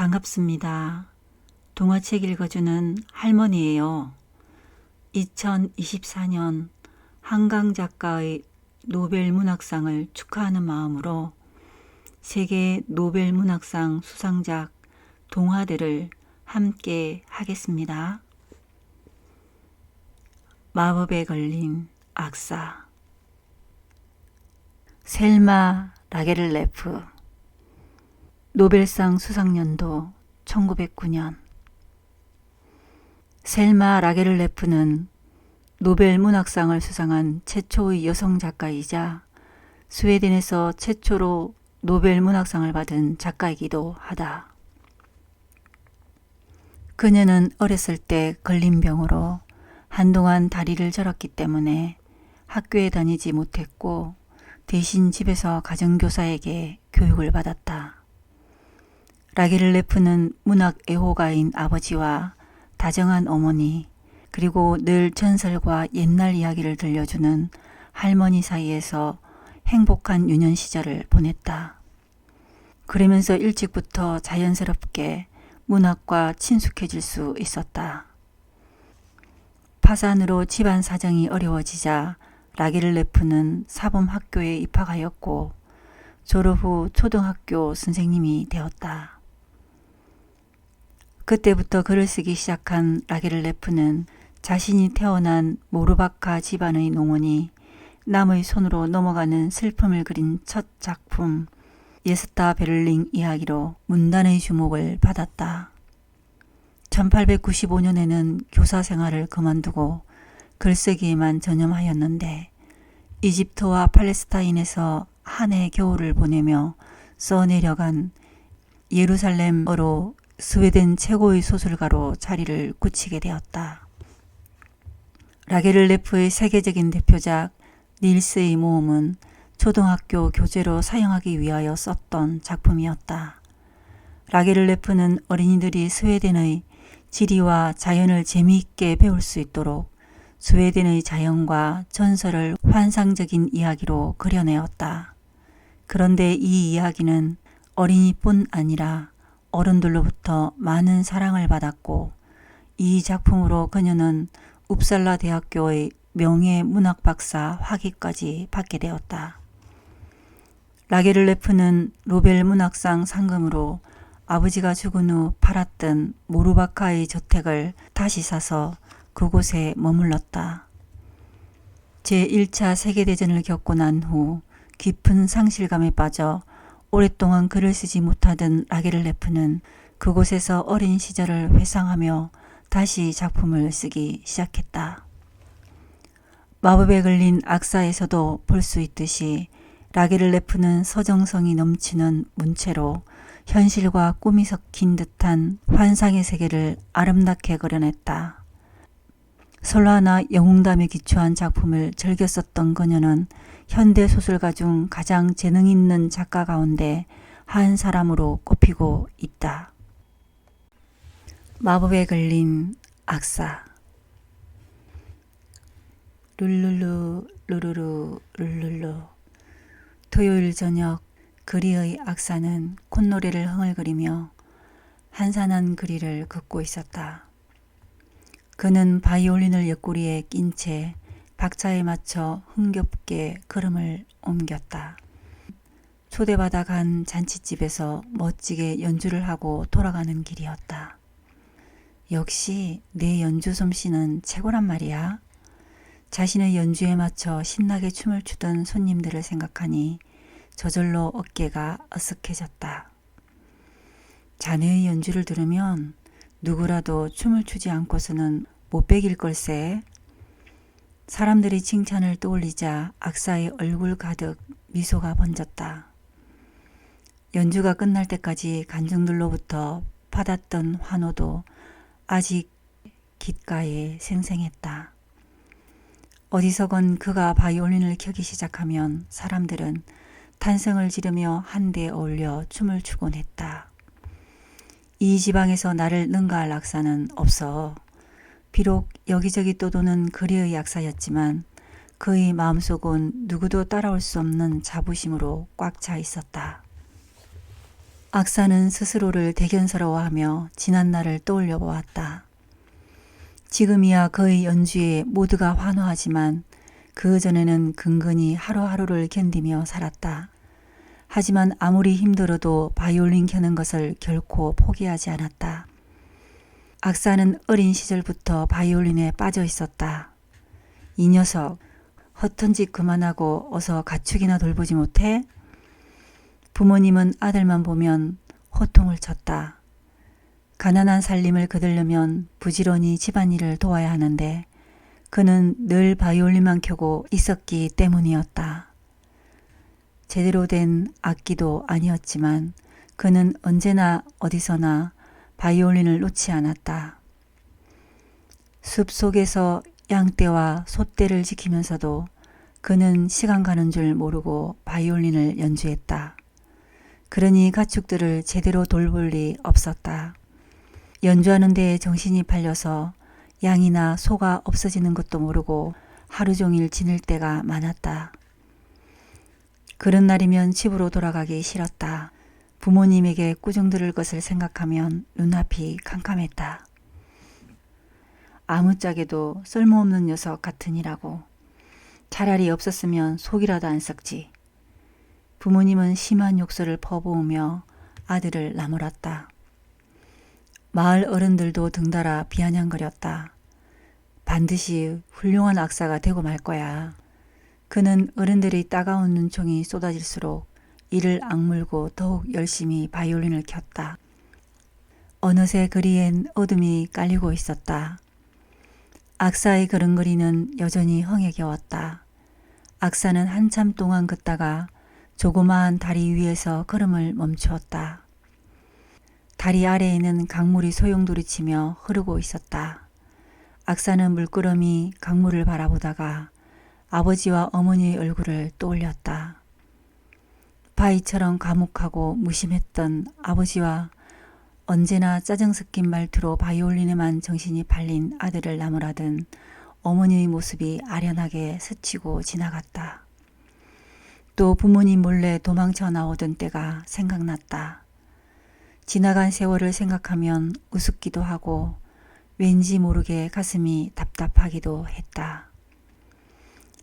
반갑습니다. 동화책 읽어주는 할머니예요. 2024년 한강 작가의 노벨 문학상을 축하하는 마음으로 세계 노벨 문학상 수상작 동화들을 함께 하겠습니다. 마법에 걸린 악사. 셀마 라게를레프. 노벨상 수상연도 1909년. 셀마 라게를레프는 노벨 문학상을 수상한 최초의 여성 작가이자 스웨덴에서 최초로 노벨 문학상을 받은 작가이기도 하다. 그녀는 어렸을 때 걸린 병으로 한동안 다리를 절었기 때문에 학교에 다니지 못했고 대신 집에서 가정교사에게 교육을 받았다. 라게를레프는 문학 애호가인 아버지와 다정한 어머니, 그리고 늘 전설과 옛날 이야기를 들려주는 할머니 사이에서 행복한 유년 시절을 보냈다. 그러면서 일찍부터 자연스럽게 문학과 친숙해질 수 있었다. 파산으로 집안 사정이 어려워지자 라게를레프는 사범학교에 입학하였고 졸업 후 초등학교 선생님이 되었다. 그때부터 글을 쓰기 시작한 라게를레프는 자신이 태어난 모르바카 집안의 농원이 남의 손으로 넘어가는 슬픔을 그린 첫 작품 예스타 베를링 이야기로 문단의 주목을 받았다. 1895년에는 교사 생활을 그만두고 글쓰기에만 전념하였는데 이집트와 팔레스타인에서 한 해 겨울을 보내며 써내려간 예루살렘어로 스웨덴 최고의 소설가로 자리를 굳히게 되었다. 라게를레프의 세계적인 대표작 닐스의 모험은 초등학교 교재로 사용하기 위하여 썼던 작품이었다. 라게를레프는 어린이들이 스웨덴의 지리와 자연을 재미있게 배울 수 있도록 스웨덴의 자연과 전설을 환상적인 이야기로 그려내었다. 그런데 이 이야기는 어린이뿐 아니라 어른들로부터 많은 사랑을 받았고 이 작품으로 그녀는 웁살라 대학교의 명예 문학 박사 학위까지 받게 되었다. 라게를레프는 노벨 문학상 상금으로 아버지가 죽은 후 팔았던 모르바카의 저택을 다시 사서 그곳에 머물렀다. 제1차 세계대전을 겪고 난 후 깊은 상실감에 빠져 오랫동안 글을 쓰지 못하던 라게를레프는 그곳에서 어린 시절을 회상하며 다시 작품을 쓰기 시작했다. 마법에 걸린 악사에서도 볼 수 있듯이 라게를레프는 서정성이 넘치는 문체로 현실과 꿈이 섞인 듯한 환상의 세계를 아름답게 그려냈다. 설화나 영웅담에 기초한 작품을 즐겨 썼던 그녀는 현대 소설가 중 가장 재능 있는 작가 가운데 한 사람으로 꼽히고 있다. 마법에 걸린 악사. 룰룰루 루루루 룰룰루. 토요일 저녁 그리의 악사는 콧노래를 흥얼거리며 한산한 그리를 걷고 있었다. 그는 바이올린을 옆구리에 낀 채 박자에 맞춰 흥겹게 걸음을 옮겼다. 초대받아 간 잔칫집에서 멋지게 연주를 하고 돌아가는 길이었다. 역시 내 연주 솜씨는 최고란 말이야. 자신의 연주에 맞춰 신나게 춤을 추던 손님들을 생각하니 저절로 어깨가 어색해졌다. 자네의 연주를 들으면 누구라도 춤을 추지 않고서는 못 베길 걸세. 사람들이 칭찬을 떠올리자 악사의 얼굴 가득 미소가 번졌다. 연주가 끝날 때까지 관중들로부터 받았던 환호도 아직 귓가에 생생했다. 어디서건 그가 바이올린을 켜기 시작하면 사람들은 탄성을 지르며 한데 어울려 춤을 추곤 했다. 이 지방에서 나를 능가할 악사는 없어. 비록 여기저기 떠도는 그리의 악사였지만 그의 마음속은 누구도 따라올 수 없는 자부심으로 꽉 차 있었다. 악사는 스스로를 대견스러워하며 지난 날을 떠올려 보았다. 지금이야 그의 연주에 모두가 환호하지만 그 전에는 근근히 하루하루를 견디며 살았다. 하지만 아무리 힘들어도 바이올린 켜는 것을 결코 포기하지 않았다. 악사는 어린 시절부터 바이올린에 빠져 있었다. 이 녀석, 허튼 짓 그만하고 어서 가축이나 돌보지 못해? 부모님은 아들만 보면 호통을 쳤다. 가난한 살림을 거두려면 부지런히 집안일을 도와야 하는데 그는 늘 바이올린만 켜고 있었기 때문이었다. 제대로 된 악기도 아니었지만 그는 언제나 어디서나 바이올린을 놓지 않았다. 숲 속에서 양떼와 소떼를 지키면서도 그는 시간 가는 줄 모르고 바이올린을 연주했다. 그러니 가축들을 제대로 돌볼 리 없었다. 연주하는 데에 정신이 팔려서 양이나 소가 없어지는 것도 모르고 하루 종일 지낼 때가 많았다. 그런 날이면 집으로 돌아가기 싫었다. 부모님에게 꾸중 들을 것을 생각하면 눈앞이 캄캄했다. 아무짝에도 쓸모없는 녀석 같으니라고. 차라리 없었으면 속이라도 안 썩지. 부모님은 심한 욕설을 퍼부으며 아들을 나무랐다. 마을 어른들도 등달아 비아냥거렸다. 반드시 훌륭한 악사가 되고 말 거야. 그는 어른들의 따가운 눈총이 쏟아질수록 이를 악물고 더욱 열심히 바이올린을 켰다. 어느새 거리엔 어둠이 깔리고 있었다. 악사의 걸음걸이는 여전히 흥에 겨웠다. 악사는 한참 동안 걷다가 조그마한 다리 위에서 걸음을 멈추었다. 다리 아래에는 강물이 소용돌이치며 흐르고 있었다. 악사는 물끄러미 강물을 바라보다가 아버지와 어머니의 얼굴을 떠올렸다. 바위처럼 과묵하고 무심했던 아버지와 언제나 짜증 섞인 말투로 바이올린에만 정신이 팔린 아들을 나무라던 어머니의 모습이 아련하게 스치고 지나갔다. 또 부모님 몰래 도망쳐 나오던 때가 생각났다. 지나간 세월을 생각하면 우습기도 하고 왠지 모르게 가슴이 답답하기도 했다.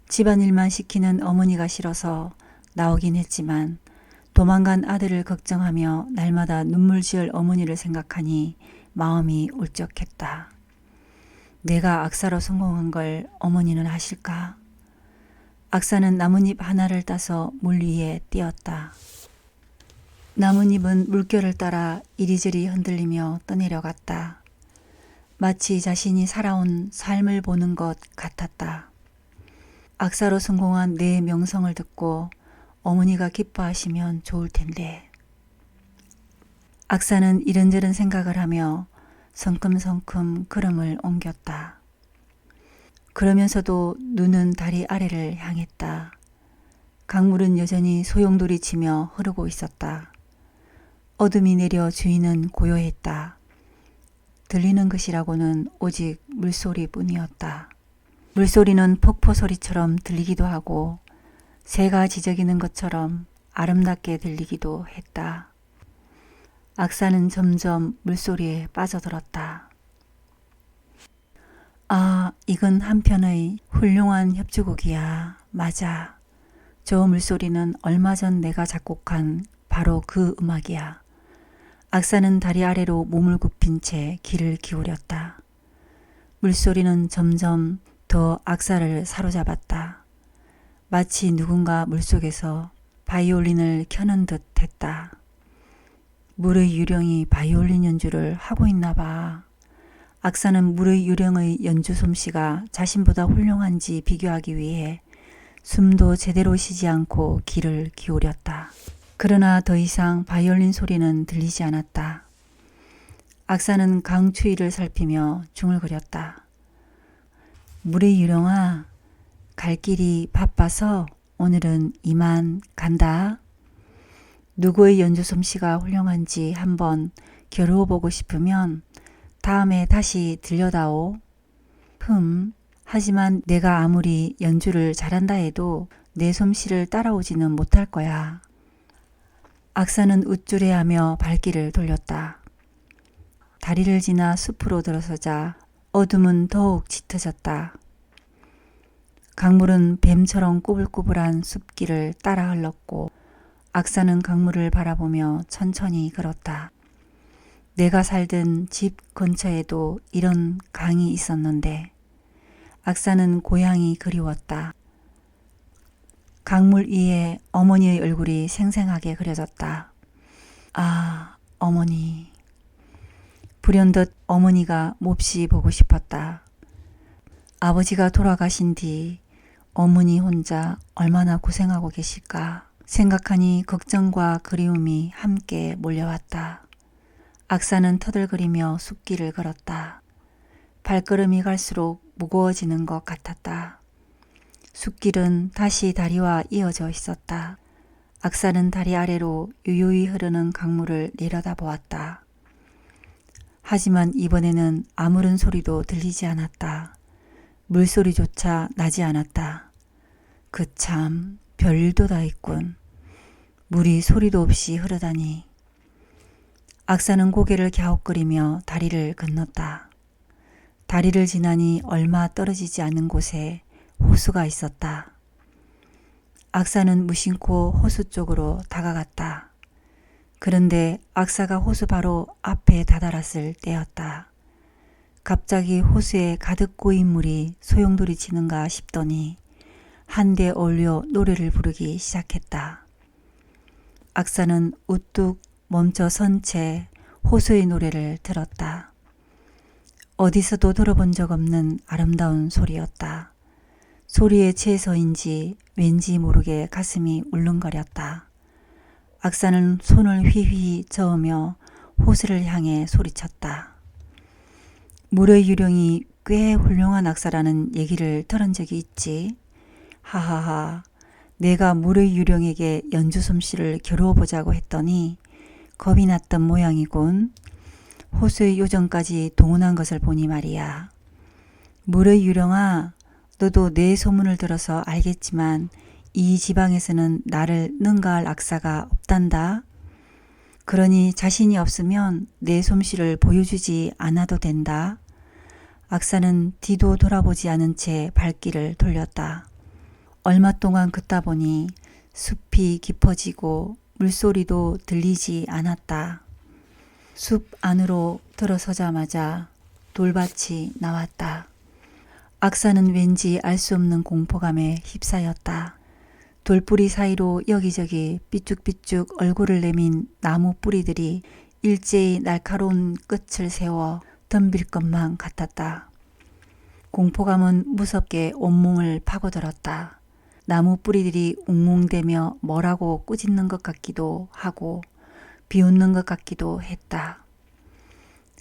집안일만 시키는 어머니가 싫어서 나오긴 했지만 도망간 아들을 걱정하며 날마다 눈물 지을 어머니를 생각하니 마음이 울적했다. 내가 악사로 성공한 걸 어머니는 아실까? 악사는 나뭇잎 하나를 따서 물 위에 띄었다. 나뭇잎은 물결을 따라 이리저리 흔들리며 떠내려갔다. 마치 자신이 살아온 삶을 보는 것 같았다. 악사로 성공한 내 명성을 듣고 어머니가 기뻐하시면 좋을 텐데. 악사는 이런저런 생각을 하며 성큼성큼 걸음을 옮겼다. 그러면서도 눈은 다리 아래를 향했다. 강물은 여전히 소용돌이치며 흐르고 있었다. 어둠이 내려 주위는 고요했다. 들리는 것이라고는 오직 물소리뿐이었다. 물소리는 폭포 소리처럼 들리기도 하고 새가 지저귀는 것처럼 아름답게 들리기도 했다. 악사는 점점 물소리에 빠져들었다. 아, 이건 한편의 훌륭한 협주곡이야. 맞아. 저 물소리는 얼마 전 내가 작곡한 바로 그 음악이야. 악사는 다리 아래로 몸을 굽힌 채 귀를 기울였다. 물소리는 점점 더 악사를 사로잡았다. 마치 누군가 물속에서 바이올린을 켜는 듯 했다. 물의 유령이 바이올린 연주를 하고 있나 봐. 악사는 물의 유령의 연주 솜씨가 자신보다 훌륭한지 비교하기 위해 숨도 제대로 쉬지 않고 귀를 기울였다. 그러나 더 이상 바이올린 소리는 들리지 않았다. 악사는 강 추위를 살피며 중얼거렸다. 물의 유령아, 갈 길이 바빠서 오늘은 이만 간다. 누구의 연주 솜씨가 훌륭한지 한번 겨루어보고 싶으면 다음에 다시 들려다오. 하지만 내가 아무리 연주를 잘한다 해도 내 솜씨를 따라오지는 못할 거야. 악사는 우쭐해하며 발길을 돌렸다. 다리를 지나 숲으로 들어서자 어둠은 더욱 짙어졌다. 강물은 뱀처럼 꾸불꾸불한 숲길을 따라 흘렀고 악사는 강물을 바라보며 천천히 걸었다. 내가 살던 집 근처에도 이런 강이 있었는데 악사는 고향이 그리웠다. 강물 위에 어머니의 얼굴이 생생하게 그려졌다. 아, 어머니. 불현듯 어머니가 몹시 보고 싶었다. 아버지가 돌아가신 뒤 어머니 혼자 얼마나 고생하고 계실까 생각하니 걱정과 그리움이 함께 몰려왔다. 악사는 터덜거리며 숲길을 걸었다. 발걸음이 갈수록 무거워지는 것 같았다. 숲길은 다시 다리와 이어져 있었다. 악사는 다리 아래로 유유히 흐르는 강물을 내려다보았다. 하지만 이번에는 아무런 소리도 들리지 않았다. 물소리조차 나지 않았다. 그 참 별일도 다 있군. 물이 소리도 없이 흐르다니. 악사는 고개를 갸웃거리며 다리를 건넜다. 다리를 지나니 얼마 떨어지지 않은 곳에 호수가 있었다. 악사는 무심코 호수 쪽으로 다가갔다. 그런데 악사가 호수 바로 앞에 다다랐을 때였다. 갑자기 호수에 가득 고인 물이 소용돌이 치는가 싶더니 한데 어울려 노래를 부르기 시작했다. 악사는 우뚝 멈춰 선 채 호수의 노래를 들었다. 어디서도 들어본 적 없는 아름다운 소리였다. 소리에 취해서인지 왠지 모르게 가슴이 울렁거렸다. 악사는 손을 휘휘 저으며 호수를 향해 소리쳤다. 물의 유령이 꽤 훌륭한 악사라는 얘기를 들은 적이 있지. 하하하, 내가 물의 유령에게 연주 솜씨를 겨루어보자고 했더니 겁이 났던 모양이군. 호수의 요정까지 동원한 것을 보니 말이야. 물의 유령아, 너도 내 소문을 들어서 알겠지만 이 지방에서는 나를 능가할 악사가 없단다. 그러니 자신이 없으면 내 솜씨를 보여주지 않아도 된다. 악사는 뒤도 돌아보지 않은 채 발길을 돌렸다. 얼마 동안 걷다 보니 숲이 깊어지고 물소리도 들리지 않았다. 숲 안으로 들어서자마자 돌밭이 나왔다. 악사는 왠지 알 수 없는 공포감에 휩싸였다. 돌뿌리 사이로 여기저기 삐쭉삐쭉 얼굴을 내민 나무 뿌리들이 일제히 날카로운 끝을 세워 덤빌 것만 같았다. 공포감은 무섭게 온몸을 파고들었다. 나무 뿌리들이 웅웅대며 뭐라고 꾸짖는 것 같기도 하고 비웃는 것 같기도 했다.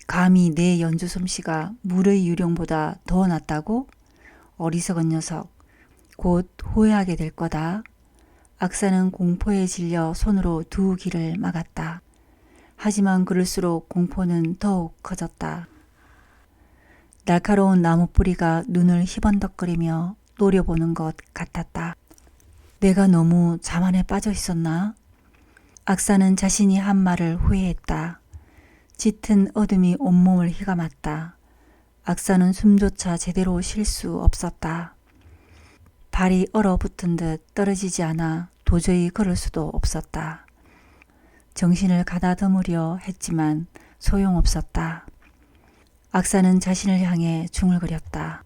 감히 내 연주 솜씨가 물의 유령보다 더 낫다고? 어리석은 녀석, 곧 후회하게 될 거다. 악사는 공포에 질려 손으로 두 귀를 막았다. 하지만 그럴수록 공포는 더욱 커졌다. 날카로운 나무 뿌리가 눈을 희번덕거리며 노려보는 것 같았다. 내가 너무 자만에 빠져 있었나? 악사는 자신이 한 말을 후회했다. 짙은 어둠이 온몸을 휘감았다. 악사는 숨조차 제대로 쉴 수 없었다. 발이 얼어붙은 듯 떨어지지 않아 도저히 걸을 수도 없었다. 정신을 가다듬으려 했지만 소용없었다. 악사는 자신을 향해 중얼거렸다.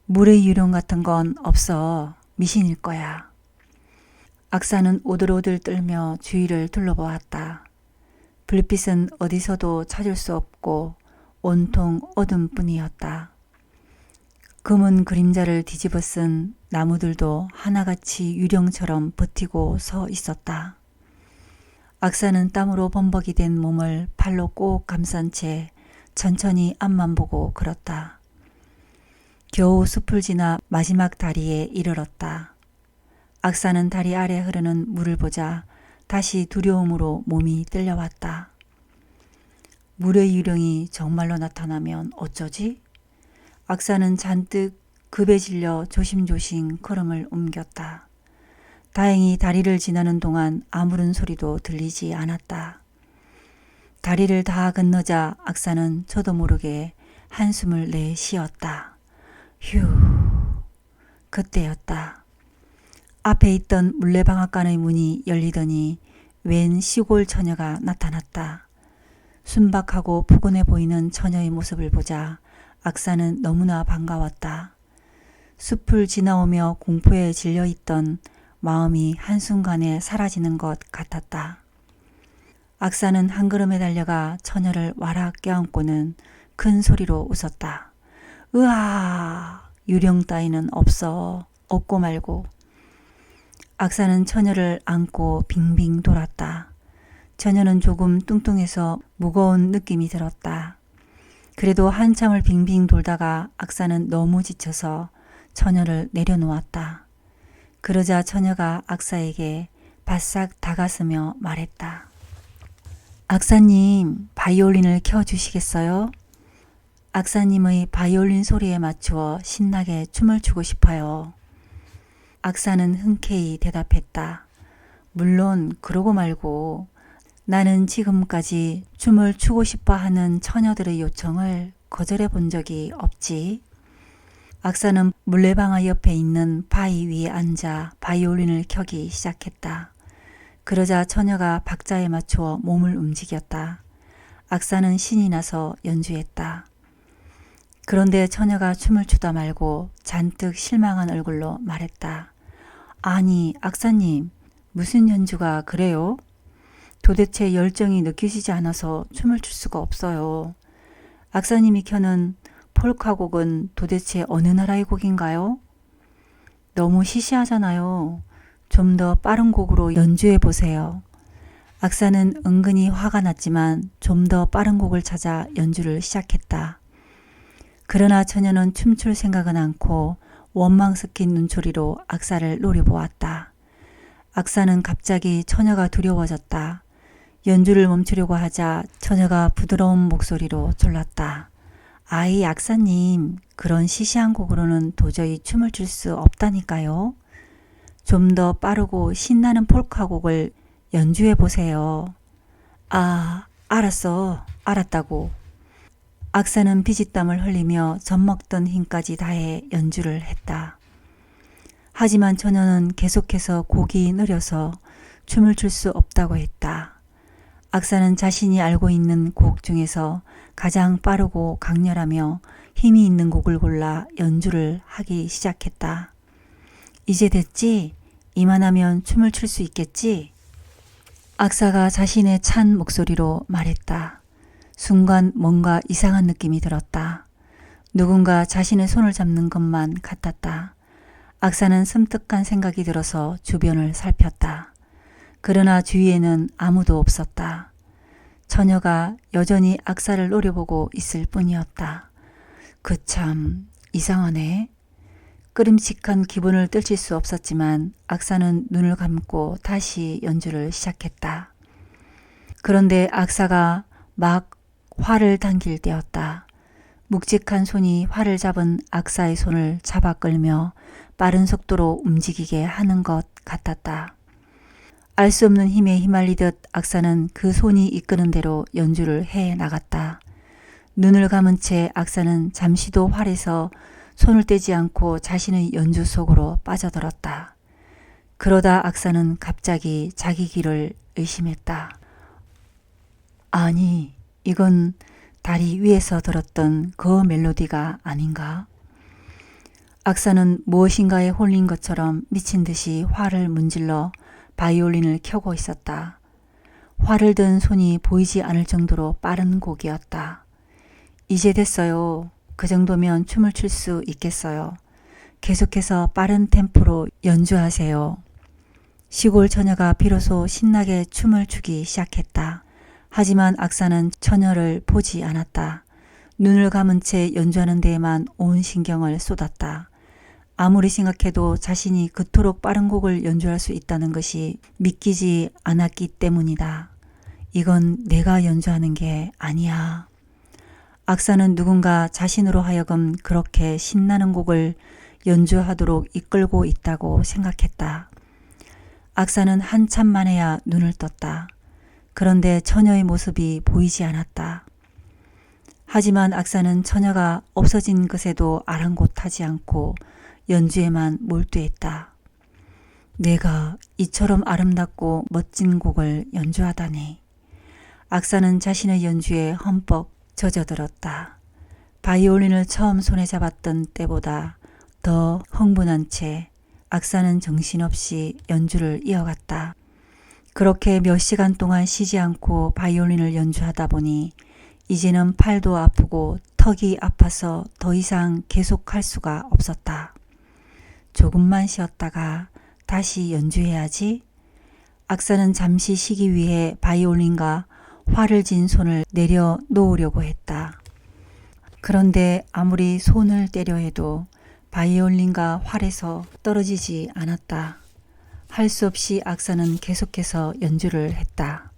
물의 유령 같은 건 없어. 미신일 거야. 악사는 오들오들 떨며 주위를 둘러보았다. 불빛은 어디서도 찾을 수 없고 온통 어둠뿐이었다. 검은 그림자를 뒤집어 쓴 나무들도 하나같이 유령처럼 버티고 서 있었다. 악사는 땀으로 범벅이 된 몸을 팔로 꼭 감싼 채 천천히 앞만 보고 걸었다. 겨우 숲을 지나 마지막 다리에 이르렀다. 악사는 다리 아래 흐르는 물을 보자 다시 두려움으로 몸이 떨려왔다. 물의 유령이 정말로 나타나면 어쩌지? 악사는 잔뜩 급에 질려 조심조심 걸음을 옮겼다. 다행히 다리를 지나는 동안 아무런 소리도 들리지 않았다. 다리를 다 건너자 악사는 저도 모르게 한숨을 내쉬었다. 휴. 그때였다. 앞에 있던 물레방앗간의 문이 열리더니 웬 시골 처녀가 나타났다. 순박하고 푸근해 보이는 처녀의 모습을 보자 악사는 너무나 반가웠다. 숲을 지나오며 공포에 질려있던 마음이 한순간에 사라지는 것 같았다. 악사는 한 걸음에 달려가 처녀를 와락 껴안고는 큰 소리로 웃었다. 으아! 유령 따위는 없어. 없고 말고. 악사는 처녀를 안고 빙빙 돌았다. 처녀는 조금 뚱뚱해서 무거운 느낌이 들었다. 그래도 한참을 빙빙 돌다가 악사는 너무 지쳐서 처녀를 내려놓았다. 그러자 처녀가 악사에게 바싹 다가서며 말했다. 악사님, 바이올린을 켜주시겠어요? 악사님의 바이올린 소리에 맞추어 신나게 춤을 추고 싶어요. 악사는 흔쾌히 대답했다. 물론 그러고 말고 나는 지금까지 춤을 추고 싶어 하는 처녀들의 요청을 거절해 본 적이 없지. 악사는 물레방아 옆에 있는 바위 위에 앉아 바이올린을 켜기 시작했다. 그러자 처녀가 박자에 맞추어 몸을 움직였다. 악사는 신이 나서 연주했다. 그런데 처녀가 춤을 추다 말고 잔뜩 실망한 얼굴로 말했다. 아니, 악사님, 무슨 연주가 그래요? 도대체 열정이 느껴지지 않아서 춤을 출 수가 없어요. 악사님이 켜는 폴카곡은 도대체 어느 나라의 곡인가요? 너무 시시하잖아요. 좀 더 빠른 곡으로 연주해 보세요. 악사는 은근히 화가 났지만 좀 더 빠른 곡을 찾아 연주를 시작했다. 그러나 처녀는 춤출 생각은 않고 원망 섞인 눈초리로 악사를 노려보았다. 악사는 갑자기 처녀가 두려워졌다. 연주를 멈추려고 하자 처녀가 부드러운 목소리로 졸랐다. 아이 악사님, 그런 시시한 곡으로는 도저히 춤을 출 수 없다니까요. 좀 더 빠르고 신나는 폴카 곡을 연주해 보세요. 아, 알았어. 알았다고. 악사는 피짓땀을 흘리며 젖먹던 힘까지 다해 연주를 했다. 하지만 처녀는 계속해서 곡이 느려서 춤을 출 수 없다고 했다. 악사는 자신이 알고 있는 곡 중에서 가장 빠르고 강렬하며 힘이 있는 곡을 골라 연주를 하기 시작했다. 이제 됐지? 이만하면 춤을 출 수 있겠지? 악사가 자신의 찬 목소리로 말했다. 순간 뭔가 이상한 느낌이 들었다. 누군가 자신의 손을 잡는 것만 같았다. 악사는 섬뜩한 생각이 들어서 주변을 살폈다. 그러나 주위에는 아무도 없었다. 처녀가 여전히 악사를 노려보고 있을 뿐이었다. 그 참 이상하네. 끄림칙한 기분을 떨칠 수 없었지만 악사는 눈을 감고 다시 연주를 시작했다. 그런데 악사가 막 활을 당길 때였다. 묵직한 손이 활을 잡은 악사의 손을 잡아 끌며 빠른 속도로 움직이게 하는 것 같았다. 알 수 없는 힘에 휘말리듯 악사는 그 손이 이끄는 대로 연주를 해 나갔다. 눈을 감은 채 악사는 잠시도 활에서 손을 떼지 않고 자신의 연주 속으로 빠져들었다. 그러다 악사는 갑자기 자기 귀를 의심했다. 아니, 이건 다리 위에서 들었던 그 멜로디가 아닌가? 악사는 무엇인가에 홀린 것처럼 미친 듯이 활을 문질러 바이올린을 켜고 있었다. 활을 든 손이 보이지 않을 정도로 빠른 곡이었다. 이제 됐어요. 그 정도면 춤을 출 수 있겠어요. 계속해서 빠른 템포로 연주하세요. 시골 처녀가 비로소 신나게 춤을 추기 시작했다. 하지만 악사는 처녀를 보지 않았다. 눈을 감은 채 연주하는 데에만 온 신경을 쏟았다. 아무리 생각해도 자신이 그토록 빠른 곡을 연주할 수 있다는 것이 믿기지 않았기 때문이다. 이건 내가 연주하는 게 아니야. 악사는 누군가 자신으로 하여금 그렇게 신나는 곡을 연주하도록 이끌고 있다고 생각했다. 악사는 한참 만에야 눈을 떴다. 그런데 처녀의 모습이 보이지 않았다. 하지만 악사는 처녀가 없어진 것에도 아랑곳하지 않고 연주에만 몰두했다. 내가 이처럼 아름답고 멋진 곡을 연주하다니. 악사는 자신의 연주에 흠뻑 젖어들었다. 바이올린을 처음 손에 잡았던 때보다 더 흥분한 채 악사는 정신없이 연주를 이어갔다. 그렇게 몇 시간 동안 쉬지 않고 바이올린을 연주하다 보니 이제는 팔도 아프고 턱이 아파서 더 이상 계속할 수가 없었다. 조금만 쉬었다가 다시 연주해야지. 악사는 잠시 쉬기 위해 바이올린과 활을 쥔 손을 내려 놓으려고 했다. 그런데 아무리 손을 떼려 해도 바이올린과 활에서 떨어지지 않았다. 할 수 없이 악사는 계속해서 연주를 했다.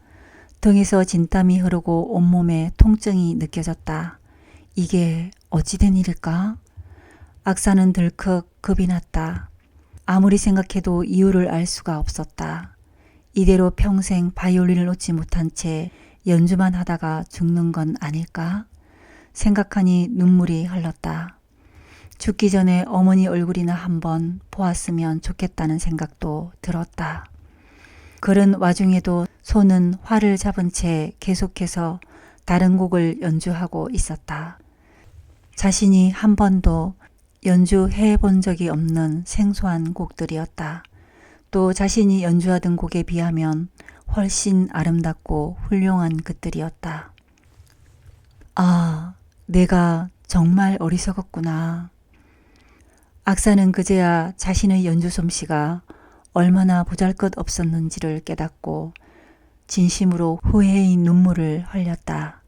등에서 진땀이 흐르고 온몸에 통증이 느껴졌다. 이게 어찌된 일일까? 악사는 덜컥 겁이 났다. 아무리 생각해도 이유를 알 수가 없었다. 이대로 평생 바이올린을 놓지 못한 채 연주만 하다가 죽는 건 아닐까? 생각하니 눈물이 흘렀다. 죽기 전에 어머니 얼굴이나 한번 보았으면 좋겠다는 생각도 들었다. 그런 와중에도 손은 활을 잡은 채 계속해서 다른 곡을 연주하고 있었다. 자신이 한 번도 연주해 본 적이 없는 생소한 곡들이었다. 또 자신이 연주하던 곡에 비하면 훨씬 아름답고 훌륭한 것들이었다. 아, 내가 정말 어리석었구나. 악사는 그제야 자신의 연주 솜씨가 얼마나 보잘것없었는지를 깨닫고 진심으로 후회의 눈물을 흘렸다.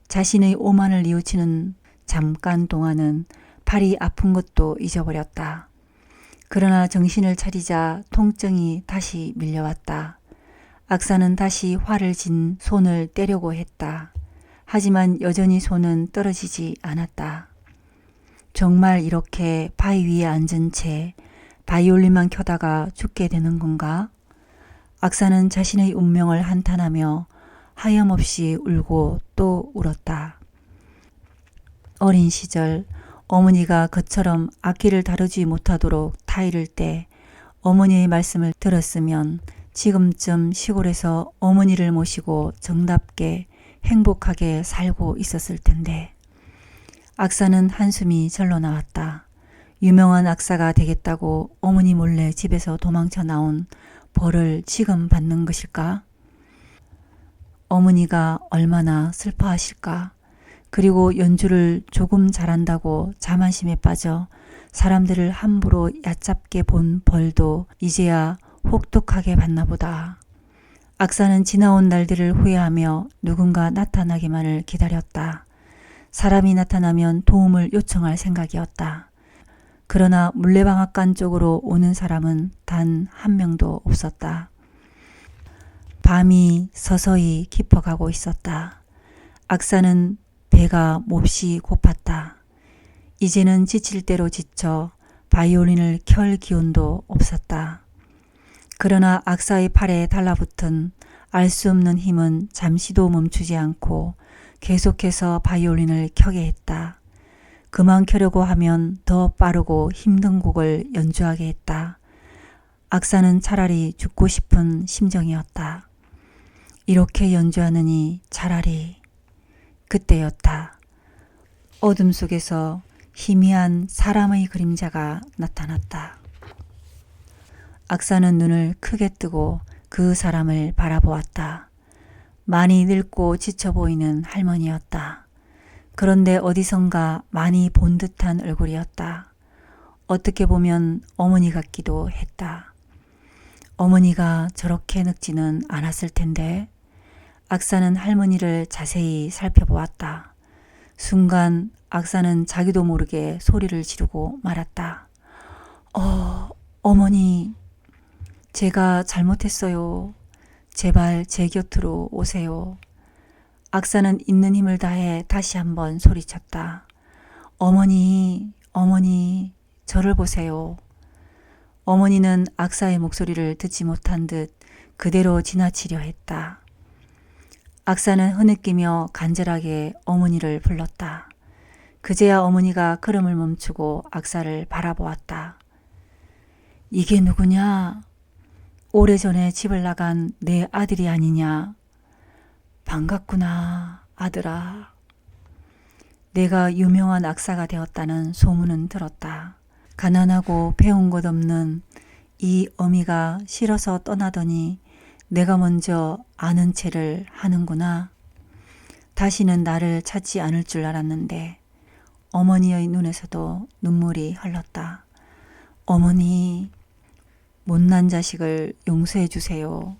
자신의 오만을 뉘우치는 잠깐 동안은 팔이 아픈 것도 잊어버렸다. 그러나 정신을 차리자 통증이 다시 밀려왔다. 악사는 다시 활을 쥔 손을 떼려고 했다. 하지만 여전히 손은 떨어지지 않았다. 정말 이렇게 바위 위에 앉은 채 바이올린만 켜다가 죽게 되는 건가? 악사는 자신의 운명을 한탄하며 하염없이 울고 또 울었다. 어린 시절 어머니가 그처럼 악기를 다루지 못하도록 타이를 때 어머니의 말씀을 들었으면 지금쯤 시골에서 어머니를 모시고 정답게 행복하게 살고 있었을 텐데. 악사는 한숨이 절로 나왔다. 유명한 악사가 되겠다고 어머니 몰래 집에서 도망쳐 나온 벌을 지금 받는 것일까? 어머니가 얼마나 슬퍼하실까? 그리고 연주를 조금 잘한다고 자만심에 빠져 사람들을 함부로 얕잡게 본 벌도 이제야 혹독하게 받나 보다. 악사는 지나온 날들을 후회하며 누군가 나타나기만을 기다렸다. 사람이 나타나면 도움을 요청할 생각이었다. 그러나 물레방앗간 쪽으로 오는 사람은 단 한 명도 없었다. 밤이 서서히 깊어가고 있었다. 악사는 배가 몹시 고팠다. 이제는 지칠 대로 지쳐 바이올린을 켤 기운도 없었다. 그러나 악사의 팔에 달라붙은 알 수 없는 힘은 잠시도 멈추지 않고 계속해서 바이올린을 켜게 했다. 그만 켜려고 하면 더 빠르고 힘든 곡을 연주하게 했다. 악사는 차라리 죽고 싶은 심정이었다. 이렇게 연주하느니 차라리. 그때였다. 어둠 속에서 희미한 사람의 그림자가 나타났다. 악사는 눈을 크게 뜨고 그 사람을 바라보았다. 많이 늙고 지쳐 보이는 할머니였다. 그런데 어디선가 많이 본 듯한 얼굴이었다. 어떻게 보면 어머니 같기도 했다. 어머니가 저렇게 늙지는 않았을 텐데. 악사는 할머니를 자세히 살펴보았다. 순간 악사는 자기도 모르게 소리를 지르고 말았다. 어머니, 제가 잘못했어요. 제발 제 곁으로 오세요. 악사는 있는 힘을 다해 다시 한번 소리쳤다. 어머니, 어머니, 저를 보세요. 어머니는 악사의 목소리를 듣지 못한 듯 그대로 지나치려 했다. 악사는 흐느끼며 간절하게 어머니를 불렀다. 그제야 어머니가 걸음을 멈추고 악사를 바라보았다. 이게 누구냐? 오래전에 집을 나간 내 아들이 아니냐? 반갑구나, 아들아. 내가 유명한 악사가 되었다는 소문은 들었다. 가난하고 배운 것 없는 이 어미가 싫어서 떠나더니 내가 먼저 아는 체를 하는구나. 다시는 나를 찾지 않을 줄 알았는데 어머니의 눈에서도 눈물이 흘렀다. 어머니, 못난 자식을 용서해 주세요.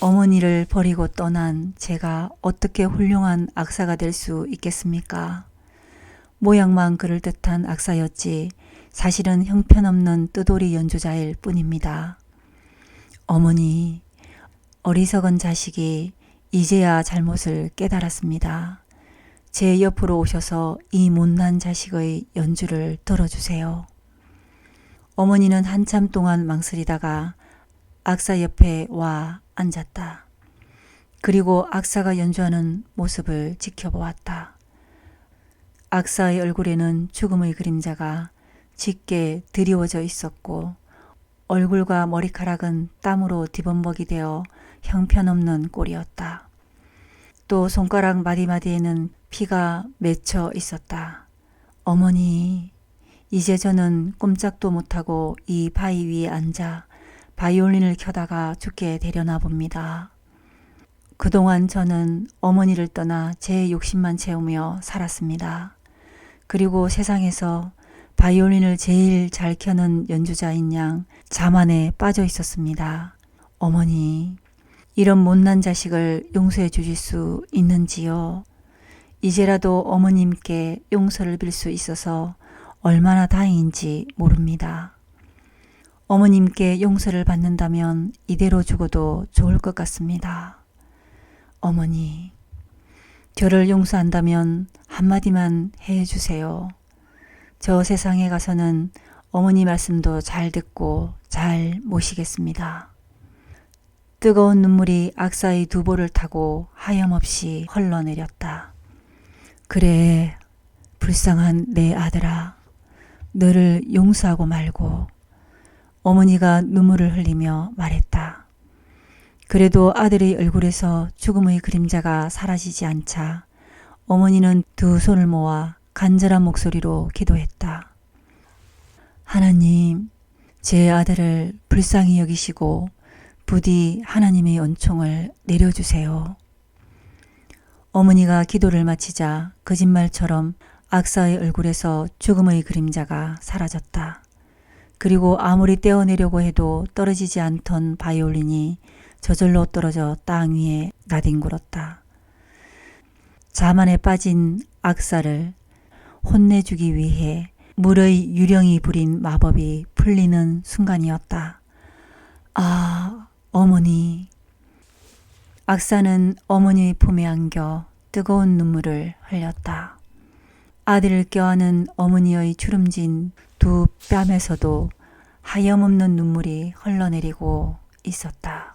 어머니를 버리고 떠난 제가 어떻게 훌륭한 악사가 될 수 있겠습니까? 모양만 그럴듯한 악사였지 사실은 형편없는 뜨돌이 연주자일 뿐입니다. 어머니, 어리석은 자식이 이제야 잘못을 깨달았습니다. 제 옆으로 오셔서 이 못난 자식의 연주를 들어주세요. 어머니는 한참 동안 망설이다가 악사 옆에 와 앉았다. 그리고 악사가 연주하는 모습을 지켜보았다. 악사의 얼굴에는 죽음의 그림자가 짙게 드리워져 있었고 얼굴과 머리카락은 땀으로 뒤범벅이 되어 형편없는 꼴이었다. 또 손가락 마디마디에는 피가 맺혀 있었다. 어머니, 이제 저는 꼼짝도 못하고 이 바위 위에 앉아 바이올린을 켜다가 죽게 되려나 봅니다. 그동안 저는 어머니를 떠나 제 욕심만 채우며 살았습니다. 그리고 세상에서 바이올린을 제일 잘 켜는 연주자인 양 자만에 빠져 있었습니다. 어머니, 이런 못난 자식을 용서해 주실 수 있는지요? 이제라도 어머님께 용서를 빌 수 있어서 얼마나 다행인지 모릅니다. 어머님께 용서를 받는다면 이대로 죽어도 좋을 것 같습니다. 어머니, 저를 용서한다면 한마디만 해주세요. 저 세상에 가서는 어머니 말씀도 잘 듣고 잘 모시겠습니다. 뜨거운 눈물이 악사의 두 볼을 타고 하염없이 흘러내렸다. 그래, 불쌍한 내 아들아, 너를 용서하고 말고. 어머니가 눈물을 흘리며 말했다. 그래도 아들의 얼굴에서 죽음의 그림자가 사라지지 않자 어머니는 두 손을 모아 간절한 목소리로 기도했다. 하나님, 제 아들을 불쌍히 여기시고 부디 하나님의 은총을 내려주세요. 어머니가 기도를 마치자 거짓말처럼 악사의 얼굴에서 죽음의 그림자가 사라졌다. 그리고 아무리 떼어내려고 해도 떨어지지 않던 바이올린이 저절로 떨어져 땅 위에 나뒹굴었다. 자만에 빠진 악사를 혼내주기 위해 물의 유령이 부린 마법이 풀리는 순간이었다. 아, 어머니. 악사는 어머니의 품에 안겨 뜨거운 눈물을 흘렸다. 아들을 껴안은 어머니의 주름진 두 뺨에서도 하염없는 눈물이 흘러내리고 있었다.